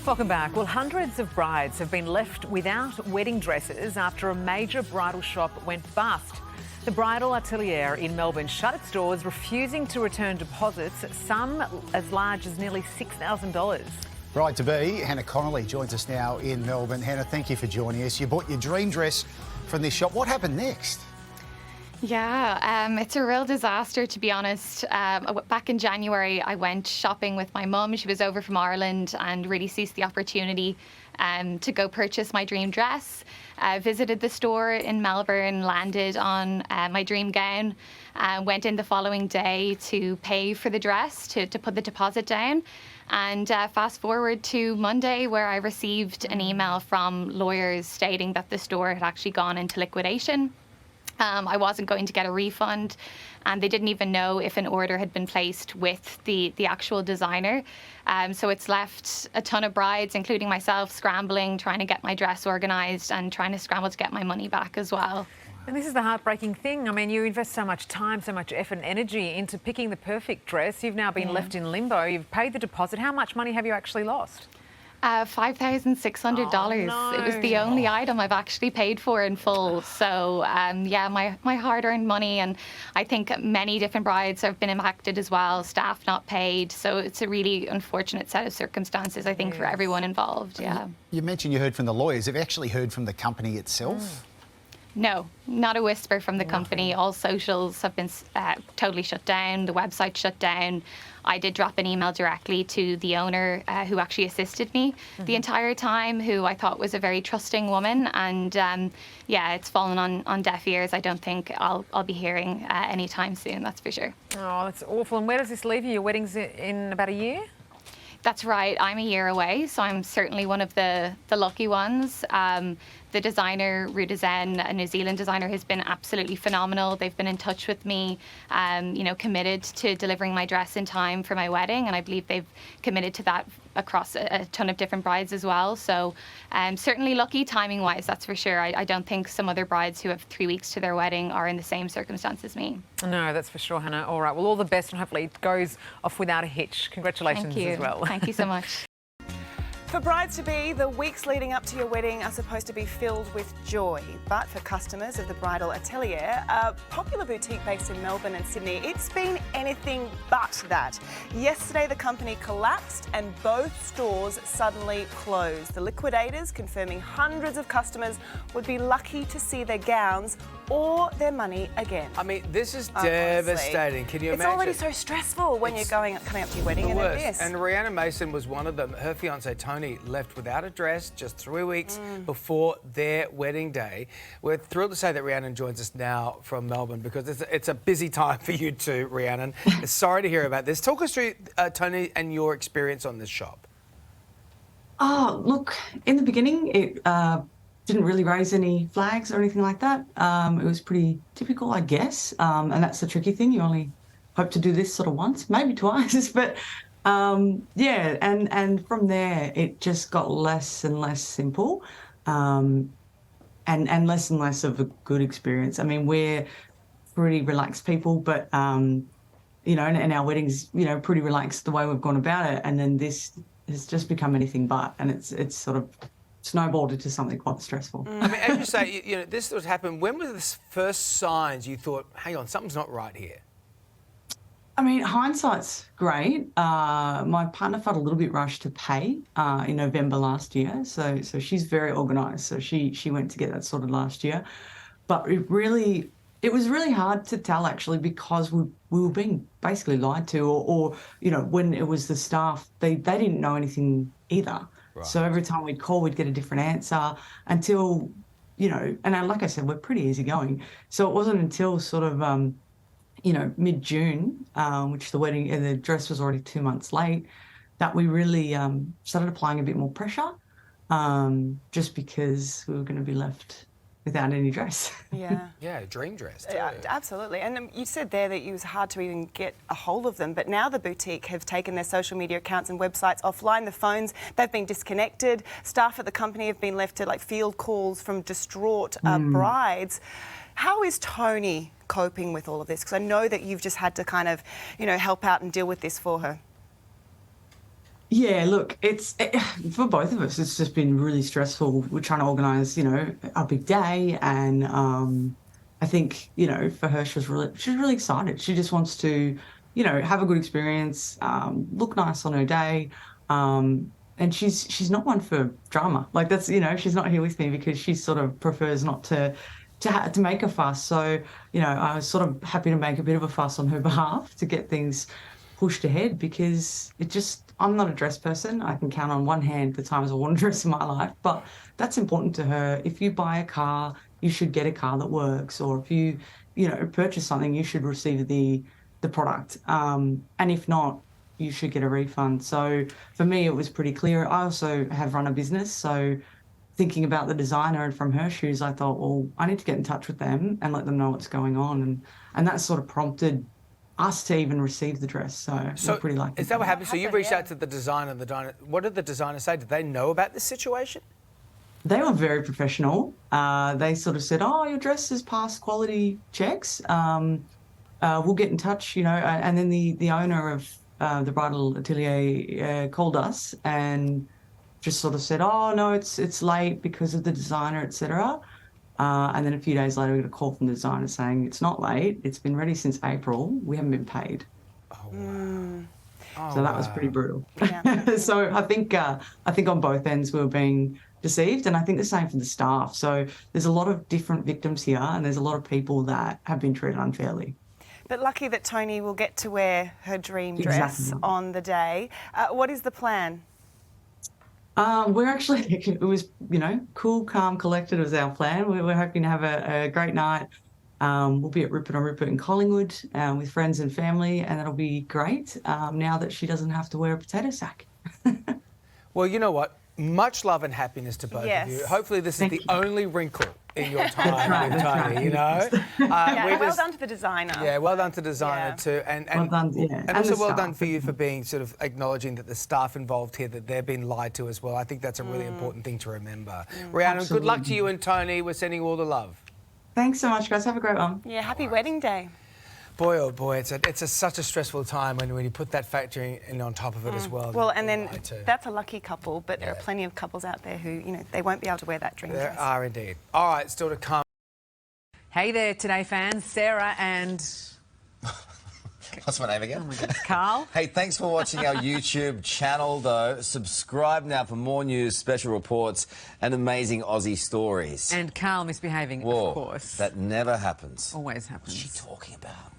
Welcome back. Well, hundreds of brides have been left without wedding dresses after a major bridal shop went bust. The Bridal Atelier in Melbourne shut its doors, refusing to return deposits, some as large as nearly $6,000. Bride-to-be Hannah Connolly joins us now in Melbourne. Hannah, thank you for joining us. You bought your dream dress from this shop. What happened next? Yeah, it's a real disaster, to be honest. Back in January, I went shopping with my mum. She was over from Ireland and really seized the opportunity to go purchase my dream dress. Visited the store in Melbourne, landed on my dream gown, went in the following day to pay for the dress, to put the deposit down. And fast forward to Monday, where I received an email from lawyers stating that the store had actually gone into liquidation. I wasn't going to get a refund, and they didn't even know if an order had been placed with the actual designer. So it's left a ton of brides, including myself, scrambling, trying to get my dress organised and trying to scramble to get my money back as well. And this is the heartbreaking thing. I mean, you invest so much time, so much effort and energy into picking the perfect dress. You've now been left in limbo. You've paid the deposit. How much money have you actually lost? $5,600. Oh, no. It was the only item I've actually paid for in full. So, yeah, my hard-earned money, and I think many different brides have been impacted as well, staff not paid. So it's a really unfortunate set of circumstances, I think, for everyone involved, yeah. You mentioned you heard from the lawyers. Have you actually heard from the company itself? No, not a whisper from the company. All socials have been totally shut down. The website shut down. I did drop an email directly to the owner who actually assisted me the entire time, who I thought was a very trusting woman. And yeah, it's fallen on deaf ears. I don't think I'll be hearing anytime soon, that's for sure. Oh, that's awful. And where does this leave you? Your wedding's in about a year? That's right. I'm a year away, so I'm certainly one of the lucky ones. The designer, Ruta Zen, a New Zealand designer, has been absolutely phenomenal. They've been in touch with me, you know, committed to delivering my dress in time for my wedding, and I believe they've committed to that across a ton of different brides as well. So certainly lucky timing-wise, that's for sure. I don't think some other brides who have 3 weeks to their wedding are in the same circumstance as me. No, that's for sure, Hannah. All right, well, all the best, and hopefully it goes off without a hitch. Congratulations as well. Thank you so much. For brides-to-be, the weeks leading up to your wedding are supposed to be filled with joy. But for customers of the Bridal Atelier, a popular boutique based in Melbourne and Sydney, it's been anything but that. Yesterday, the company collapsed and both stores suddenly closed. The liquidators confirming hundreds of customers would be lucky to see their gowns or their money again. I mean, this is devastating. Can you imagine? It's already so stressful when you're coming up to your wedding, and this. And Rihanna Mason was one of them. Her fiance Tony left without a dress just 3 weeks before their wedding day. We're thrilled to say that Rhiannon joins us now from Melbourne, because it's a busy time for you too, Rhiannon. Sorry to hear about this. Talk us through, Tony, and your experience on this shop. Oh, look, in the beginning, it didn't really raise any flags or anything like that. It was pretty typical, I guess. And that's the tricky thing. You only hope to do this sort of once, maybe twice. But yeah, and from there, it just got less and less simple, and less and less of a good experience. I mean, we're pretty relaxed people, but, you know, and our wedding's, you know, pretty relaxed the way we've gone about it. And then this has just become anything but, and it's sort of snowballed into something quite stressful. I mean, as you say, you know, this was happened. When were the first signs you thought, hang on, something's not right here? I mean, hindsight's great. My partner felt a little bit rushed to pay in November last year, so she's very organised. So she went to get that sorted last year, but it was really hard to tell actually, because we were being basically lied to, or you know, when it was the staff, they didn't know anything either. Right. So every time we'd call, we'd get a different answer until, you know, and like I said, we're pretty easygoing. So it wasn't until sort of, you know, mid-June, which the dress was already 2 months late, that we really started applying a bit more pressure, just because we were going to be left without any dress. Yeah. Yeah, dream dress too. Yeah, absolutely. And you said there that it was hard to even get a hold of them, but now the boutique have taken their social media accounts and websites offline. The phones, they've been disconnected. Staff at the company have been left to like field calls from distraught brides. How is Tony coping with all of this? Because I know that you've just had to kind of, you know, help out and deal with this for her. Yeah, look, for both of us, it's just been really stressful. We're trying to organise, our big day, and I think, for her, she's really excited. She just wants to, have a good experience, look nice on her day, and she's not one for drama. Like that's, she's not here with me because she sort of prefers not to make a fuss. So, I was sort of happy to make a bit of a fuss on her behalf to get things pushed ahead because I'm not a dress person. I can count on one hand the times I worn a dress in my life, but that's important to her. If you buy a car, you should get a car that works, or if you, purchase something, you should receive the product. And if not, you should get a refund. So for me, it was pretty clear. I also have run a business, so thinking about the designer and from her shoes, I thought, well, I need to get in touch with them and let them know what's going on. And that sort of prompted us to even receive the dress. So we're pretty lucky. Is that what happened? So you reached out to the designer, what did the designer say? Did they know about this situation? They were very professional. They sort of said, oh, your dress has passed quality checks. We'll get in touch, and then the owner of the bridal atelier called us and just sort of said, oh, no, it's late because of the designer, etc. And then a few days later, we got a call from the designer saying it's not late. It's been ready since April. We haven't been paid. Oh, wow. So that was pretty brutal. Yeah. So I think on both ends we were being deceived, and I think the same for the staff. So there's a lot of different victims here, and there's a lot of people that have been treated unfairly. But lucky that Tony will get to wear her dream dress Exactly. on the day. What is the plan? We're actually, it was, cool, calm, collected was our plan. We're hoping to have a great night. We'll be at Rupert on Rupert in Collingwood with friends and family, and that'll be great now that she doesn't have to wear a potato sack. Well, you know what? Much love and happiness to both of you. Hopefully this is the only wrinkle in your time with Tony, Well done to the designer. Yeah, well done to the designer too. And well done, yeah. And also the well staff. done for you for being sort of acknowledging that the staff involved here, that they're being lied to as well. I think that's a really important thing to remember. Rhiannon, good luck to you and Tony. We're sending you all the love. Thanks so much, guys. Have a great one. Yeah, happy wedding day. Boy, oh boy, it's such a stressful time when you put that factor in on top of it as well. Well, and then that's a lucky couple, but there are plenty of couples out there who, they won't be able to wear that dream dress. There are indeed. All right, still to come. Hey there, Today fans. Sarah and What's my name again? oh my God, Carl. Hey, thanks for watching our YouTube channel, though. Subscribe now for more news, special reports, and amazing Aussie stories. And Carl misbehaving, Whoa, of course. that never happens. Always happens. What's she talking about?